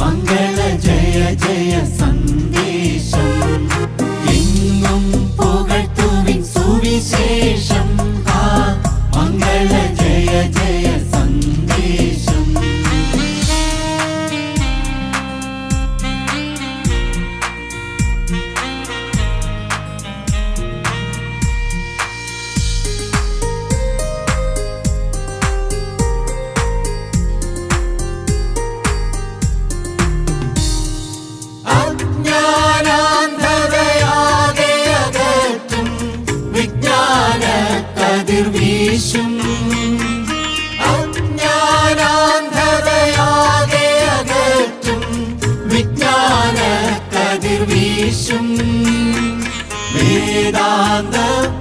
മംഗള ജയ ജയ സന്ദേശം എങ്ങും പുകഴ്ത്തുവിൻ സുവിശേഷം മംഗള ജയ ജയ സന്ദേശം വീശും അജ്ഞാനാന്ധതയാകെ അകറ്റും വിജ്ഞാന കതിർ വീശും വേദാന്ത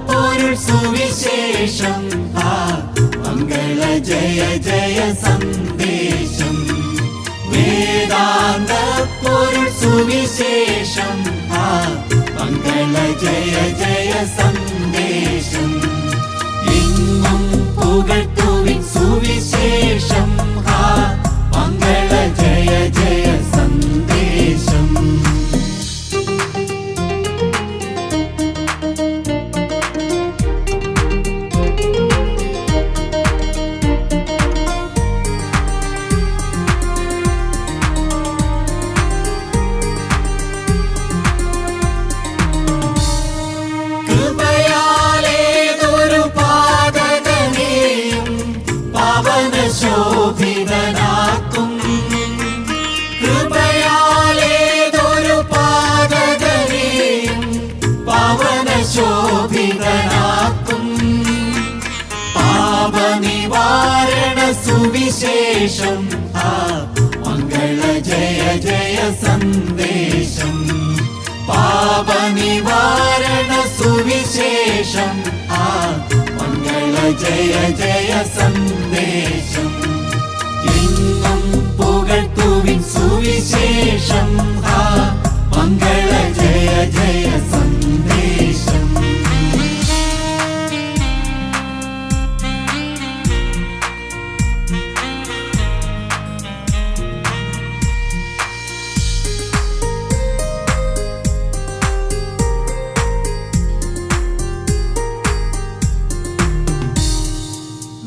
പൊരുൾ സുവിശേഷം മംഗള ജയ ജയ സന്ദേശം വേദാന്ത പൊരുൾ സുവിശേഷം മംഗള ജയ ജയ സന്ദേശം എങ്ങും പുകഴ്ത്തുവിൻ സുവിശേഷം മംഗള ജയ ജയ സന്ദേശം ശോഭിതനാക്കും കൃപയാലേതൊരു പാതകനെയും പവന ശോഭിതനാക്കും പാപനിവാരണ സുവിശേഷം മംഗള ജയ ജയ സന്ദേശം പാപനിവാരണ സുവിശേഷം മംഗള ജയ ജയ സന്ദേശം എങ്ങും പുകഴ്ത്തുവിൻ സുവിശേഷം മംഗള ജയ ജയ സന്ദേശം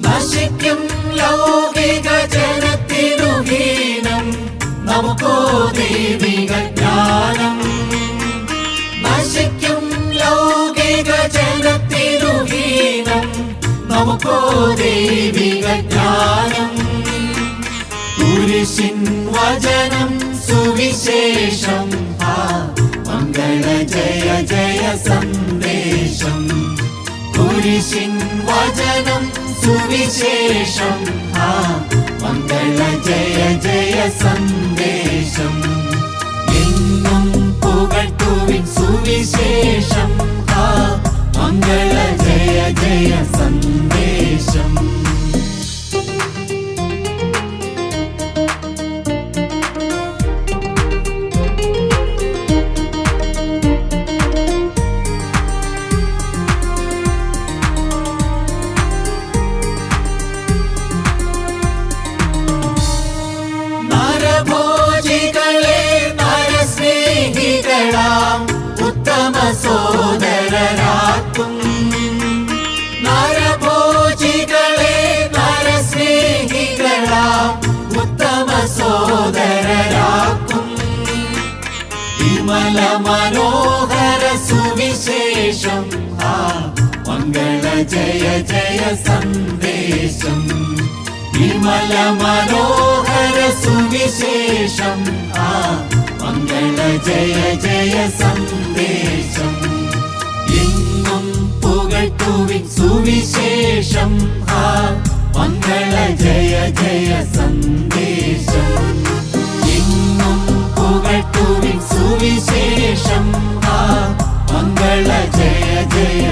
നശിക്കും ലൗകിക ജനത്തിനു ഹീനം നമുക്കോ ദൈവിക ജ്ഞാനം നശിക്കും ലൗകിക ജനത്തിനു ഹീനം നമുക്കോ ദൈവിക ജ്ഞാനം കുരിശിൻ വചനം സുവിശേഷം മംഗള ജയ ജയ സന്ദേശം കുരിശിൻ വചനം സുവിശേഷം മംഗള ജയ ജയ സന്ദേശം എങ്ങും പുകഴ്ത്തുവിൻ സുവിശേഷം മംഗള ജയ ജയ സന്ദേശം ഉത്തമ സോദരരാക്കും നരഭോജികളെ നരസ്നേഹികളാം ഉത്തമ സോദരരാക്കും വിമല മനോഹര സുവിശേഷം മംഗള ജയ ജയ സന്ദേശം വിമല മനോഹര സുവിശേഷം മംഗള ജയ ജയ സന്ദേശം എങ്ങും പുകഴ്ത്തുവിൻ സുവിശേഷം മംഗള ജയ ജയ സന്ദേശം എങ്ങും പുകഴ്ത്തുവിൻ സുവിശേഷം മംഗള ജയ ജയ